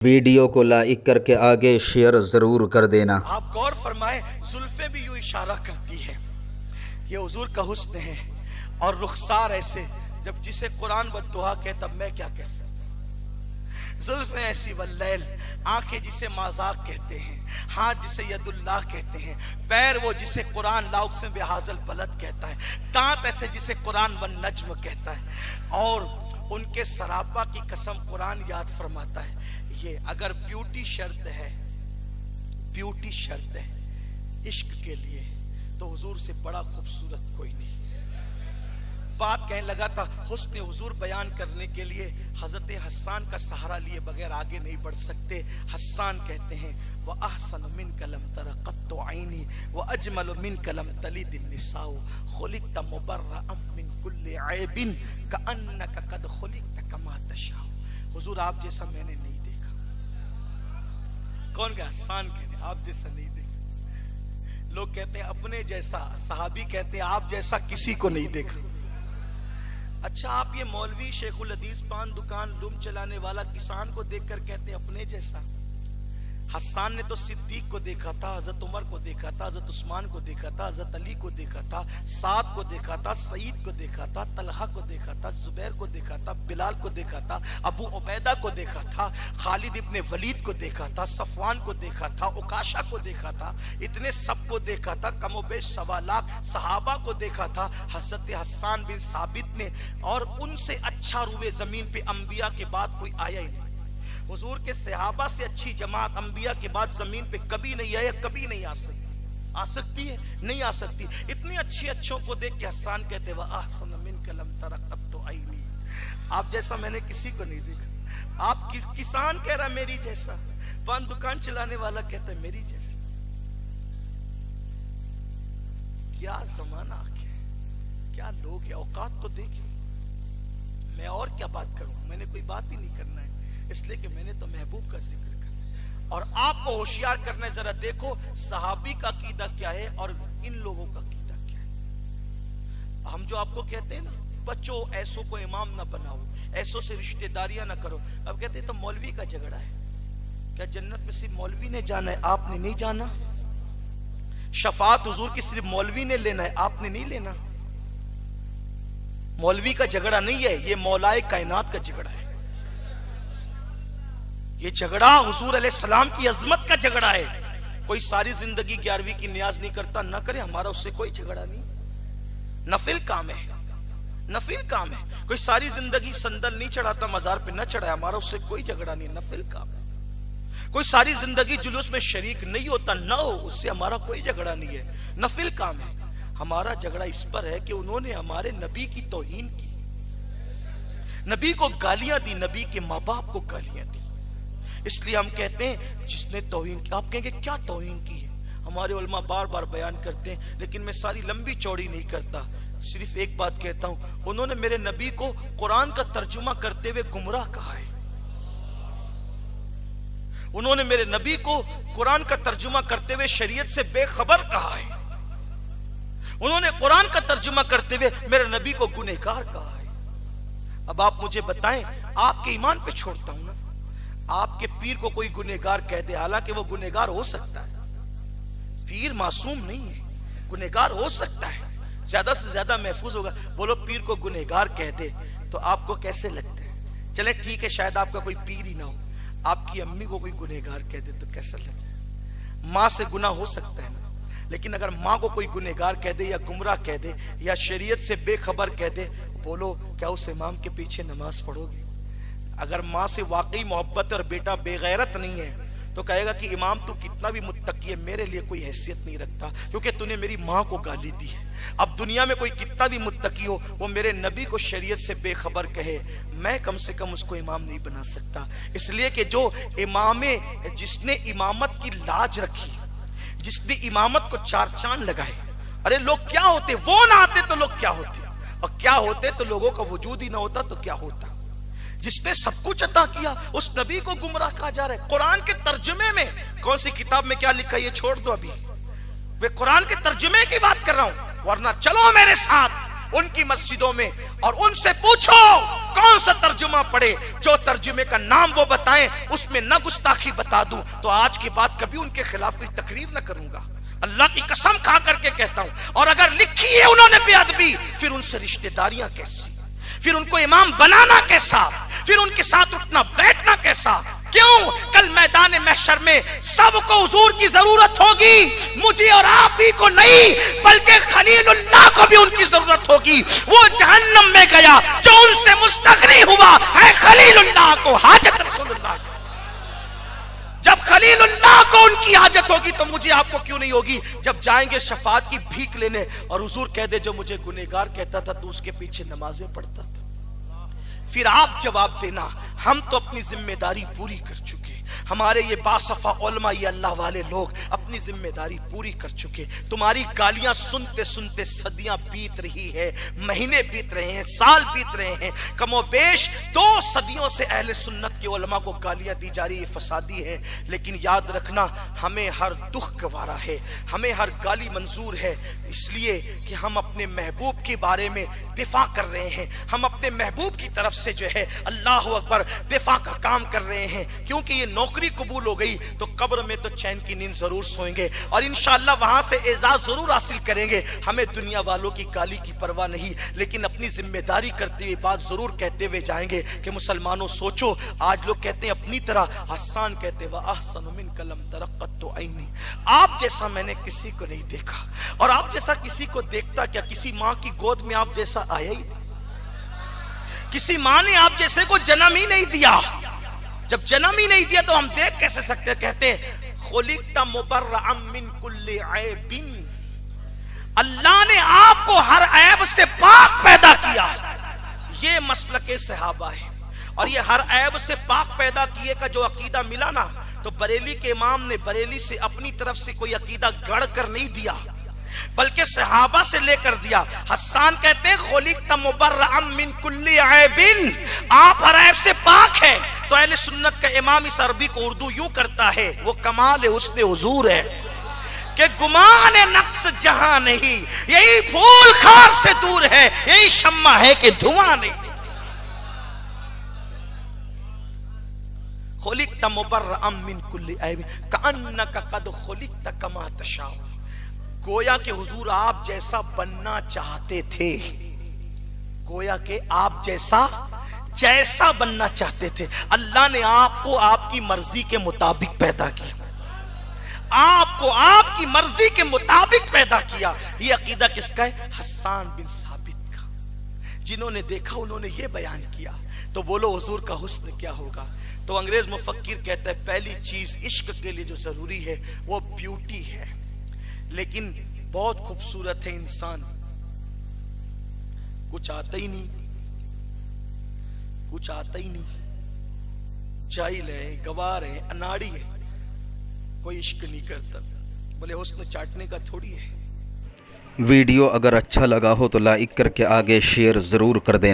Video को like करके आगे शेयर जरूर कर देना। आप गौर फरमाए, जुल्फें भी यूं इशारा करती है, ये हुजूर का हुस्न है। और रुखसार ऐसे, जब जिसे कुरान बद्दुआ कहे तब मैं क्या कह सकता। जुल्फें ऐसी वल्लैल, आंखें जिसे माज़ाक कहते हैं, हाथ जिसे यदुल्लाह कहते हैं, पैर वो जिसे कुरान लाउक्स में बेहाजल बलद कहता है, दांत ऐसे जिसे कुरान वन नज्म कहता है। और उनके सरापा की कसम कुरान याद फरमाता है, ये अगर ब्यूटी शर्त है, ब्यूटी शर्त है इश्क के लिए, तो हुजूर से बड़ा खूबसूरत कोई नहीं। बात कहने लगा था, हुस्न हुजूर बयान करने के लिए हजरत हस्सान का सहारा लिए बगैर आगे नहीं बढ़ सकते। हस्सान कहते हैं, व अहसन मिन कलम तरक़त्तु ऐनी व अजमल मिन कलम तलिद निसाउ खुलिक़्त मुबर्रअम मिन कुल्लि ऐबिन कअन्नका क़द खुलिक़्त कमा तशाउ। हुजूर आप जैसा मैंने नहीं देखा। कौन कहा? हस्सान कहते आप जैसा नहीं देखा। लोग कहते हैं अपने जैसा, सहाबी कहते हैं आप जैसा किसी को नहीं देखा। अच्छा, आप ये मौलवी शेखुल हदीस पान दुकान लूम चलाने वाला किसान को देखकर कहते हैं अपने जैसा। हस्सान ने तो सिद्दीक को देखा था, हजरत उमर को देखा था, हजरत उस्मान को देखा था, हजरत अली को देखा था, साद को देखा था, सईद को देखा था, तलहा को देखा था, जुबैर को देखा था, बिलाल को देखा था, अबू उबैदा को देखा था, खालिद इब्ने वलीद को देखा था, सफवान को देखा था, उकाशा को देखा था, इतने सबको देखा था, कमोबेश 1.25 लाख सहाबा को देखा था हजरत हस्सान बिन साबित ने। और उनसे अच्छा रूए जमीन पे अंबिया के बाद कोई आया ही नहीं। हुजूर के सहाबा से अच्छी जमात अंबिया के बाद जमीन पे कभी नहीं आया, कभी नहीं आ सकती। आ सकती है? नहीं आ सकती। इतनी अच्छी अच्छों को देख के हस्सान कहते व अहसन मिन कलम तरक़त्तु ऐनी, आप जैसा मैंने किसी को नहीं देखा। आप किसान कह रहा मेरी जैसा, पान दुकान चलाने वाला कहता है मेरी जैसा। क्या जमाना आ गया, क्या लोग है। औकात तो देखिए। मैं और क्या बात करूं, मैंने कोई बात ही नहीं करना है, इसलिए कि मैंने तो महबूब का जिक्र करना। और आपको होशियार करना है, जरा देखो सहाबी का कीदा क्या है और इन लोगों का कीदा क्या है। हम जो आपको कहते हैं ना, बच्चों ऐसों को इमाम ना बनाओ, ऐसों से रिश्तेदारियां ना करो। अब कहते हैं तो मौलवी का झगड़ा है। क्या जन्नत में सिर्फ मौलवी ने जाना है, आपने नहीं जाना? शफात हुजूर की सिर्फ मौलवी ने लेना है, आपने नहीं लेना। मौलवी का झगड़ा नहीं है, ये मौलाए कायनात का झगड़ा है। ये झगड़ा हुजूर अलैहिस्सलाम की अजमत का झगड़ा है। कोई सारी जिंदगी 11वीं की नियाज नहीं करता, ना करे, हमारा उससे कोई झगड़ा नहीं। नफिल काम है, नफिल काम है। कोई सारी जिंदगी संदल नहीं चढ़ाता, मजार पे न चढ़ाया, हमारा उससे कोई झगड़ा नहीं, नफिल काम है। कोई सारी जिंदगी जुलूस में शरीक नहीं होता, ना हो, उससे हमारा कोई झगड़ा नहीं है, नफिल काम है। हमारा झगड़ा इस पर है कि उन्होंने हमारे नबी की तौहीन की, नबी को गालियां दी, नबी के माँ बाप को गालियां दी। इसलिए हम कहते हैं जिसने तौहीन की, आप कहेंगे क्या तौहीन की है, हमारे उलमा बार बार बयान करते हैं, लेकिन मैं सारी लंबी चौड़ी नहीं करता। सिर्फ एक बात कहता हूं, उन्होंने मेरे नबी को कुरान का तर्जुमा करते हुए गुमराह कहा है। उन्होंने मेरे नबी को कुरान का तर्जुमा करते हुए शरीयत से बेखबर कहा है। उन्होंने कुरान का तर्जुमा करते हुए मेरे नबी को गुनहगार कहा है। अब आप मुझे बताएं, आपके ईमान पे छोड़ता हूं ना, आपके पीर को कोई गुनहगार कह दे, हालांकि वो गुनहगार हो सकता है, पीर मासूम नहीं है, गुनहगार हो सकता है, ज्यादा से ज्यादा महफूज होगा। बोलो पीर को गुनहगार कह दे तो आपको कैसे लगता है? चले ठीक है, शायद आपका कोई पीर ही ना हो, आपकी अम्मी को कोई गुनहगार कह दे तो कैसा लगता है? माँ से गुनाह हो सकता है ना, लेकिन अगर माँ को कोई गुनहगार कह दे या गुमराह कह दे या शरीयत से बेखबर कह दे, बोलो क्या उस इमाम के पीछे नमाज पढ़ोगे? अगर माँ से वाकई मोहब्बत और बेटा बेगैरत नहीं है तो कहेगा कि इमाम तू कितना भी मुत्तकी है, मेरे लिए कोई हैसियत नहीं रखता, क्योंकि तूने मेरी माँ को गाली दी है। अब दुनिया में कोई कितना भी मुत्तकी हो, वो मेरे नबी को शरीयत से बेखबर कहे, मैं कम से कम उसको इमाम नहीं बना सकता। इसलिए कि जो इमामे, जिसने इमामत की लाज रखी, जिसने इमामत को 4 चांद लगाए, अरे लोग क्या होते, वो ना आते तो लोग क्या होते, और क्या होते तो लोगों का वजूद ही ना होता तो क्या होता। जिसने सब कुछ अता किया, उस नबी को गुमराह कहा जा रहा है। कुरान के तर्जुमे में कौन सी किताब में क्या लिखा है ये छोड़ दो, अभी मैं कुरान के तर्जुमे की बात कर रहा हूं, वरना चलो मेरे साथ उनकी मस्जिदों में और उनसे पूछो कौन सा तर्जुमा पढ़े, जो तर्जुमे का नाम वो बताएं उसमें न गुस्ताखी बता दूं तो आज के बाद कभी उनके खिलाफ कोई तकरीर न करूंगा। अल्लाह की कसम खा करके कहता हूं। और अगर लिखी है उन्होंने बेअदबी, फिर उनसे रिश्तेदारियां कैसी, फिर उनको इमाम बनाना कैसा, फिर उनके साथ उठना बैठना कैसा। क्यों? कल मैदान महशर में सबको हुजूर की जरूरत होगी, मुझे और आप ही को नहीं बल्कि खलीलुल्लाह को भी उनकी जरूरत होगी। वो जहन्नम में गया जो उनसे मुस्तगनी हुआ है खलीलुल्लाह को हाजत रसूलुल्लाह। जब खलीलुल्लाह को उनकी हाजत होगी तो मुझे आपको क्यों नहीं होगी? जब जाएंगे शफाअत की भीख लेने और हुजूर कह दे जो मुझे गुनहगार कहता था तो उसके पीछे नमाजें पढ़ता था, फिर आप जवाब देना हम तो अपनी जिम्मेदारी पूरी कर चुके, हमारे ये बासफा उलमा ये अल्लाह वाले लोग अपनी जिम्मेदारी पूरी कर चुके। तुम्हारी गालियां सुनते सुनते सदियां बीत रही है, महीने बीत रहे हैं, साल बीत रहे हैं, कमोबेश 2 सदियों से अहले सुन्नत के उलमा को गालियां दी जा रही है, फसादी है। लेकिन याद रखना हमें हर दुख गवारा है, हमें हर गाली मंजूर है, इसलिए कि हम अपने महबूब के बारे में दिफा कर रहे हैं, हम अपने महबूब की तरफ से जो है अल्लाह अकबर दिफा का काम कर रहे हैं। क्योंकि ये नौकरी कबूल हो गई तो कब्र में तो चैन की नींद जरूर सोएंगे और इंशाअल्लाह वहां से एजाज जरूर हासिल करेंगे। हमें दुनिया वालों की गाली की परवाह नहीं, लेकिन अपनी जिम्मेदारी करते हुए बात जरूर कहते हुए जाएंगे कि मुसलमानों सोचो, आज लोग कहते हैं अपनी तरह, हसन कहते व अहसन मिन कलम तरक्कत तो ऐनी, आप जैसा मैंने किसी को नहीं देखा। और आप जैसा किसी को देखता क्या? किसी माँ की गोद में आप जैसा आया ही नहीं, किसी माँ ने आप जैसे को जन्म ही नहीं दिया। जब जन्म ही नहीं दिया तो हम देख कैसे सकते हैं? कहते हैं खुलिक़्ता मुबर्रअम मिन कुल्ली ऐबिन, अल्लाह ने आपको हर ऐब से पाक पैदा किया। ये मसलके सहाबा है। और ये हर ऐब से पाक पैदा किए का जो अकीदा मिला ना, तो बरेली के इमाम ने बरेली से अपनी तरफ से कोई अकीदा गढ़ कर नहीं दिया, बल्कि सहाबा से लेकर दिया। हसन कहते हैं खुलिक़्ता मुबर्रअम मिन कुल्ली ऐबिन, आप हर ऐब से पाक है। तो अहले सुन्नत का इमाम इस अरबी को उर्दू यूं करता है, वो कमाल हुस्न हुजूर है कि गुमान नक्स जहां नहीं, यही फूल खार से दूर है, यही शम्मा है कि धुआं नहीं। खुलिक़्ता मुबर्रअम मिन कुल्ली ऐबिन कअन्नका कद खुलिक़्ता कमा तशाउ, गोया के हुजूर आप जैसा बनना चाहते थे, गोया के आप जैसा बनना चाहते थे। अल्लाह ने आपको आपकी मर्जी के मुताबिक पैदा किया, आपको आपकी मर्जी के मुताबिक पैदा किया। ये अकीदा किसका है? हसन बिन साबित का। जिन्होंने देखा उन्होंने ये बयान किया। तो बोलो हुजूर का हुस्न क्या होगा? तो अंग्रेज मुफक्किर कहता है पहली चीज इश्क के लिए जो जरूरी है वो ब्यूटी है। लेकिन बहुत खूबसूरत है इंसान, कुछ आता ही नहीं, कुछ आता ही नहीं, जाहिल है, गवार है, अनाड़ी है, कोई इश्क नहीं करता। बोले हुस्न चाटने का थोड़ी है। वीडियो अगर अच्छा लगा हो तो लाइक करके आगे शेयर ज़रूर कर देना।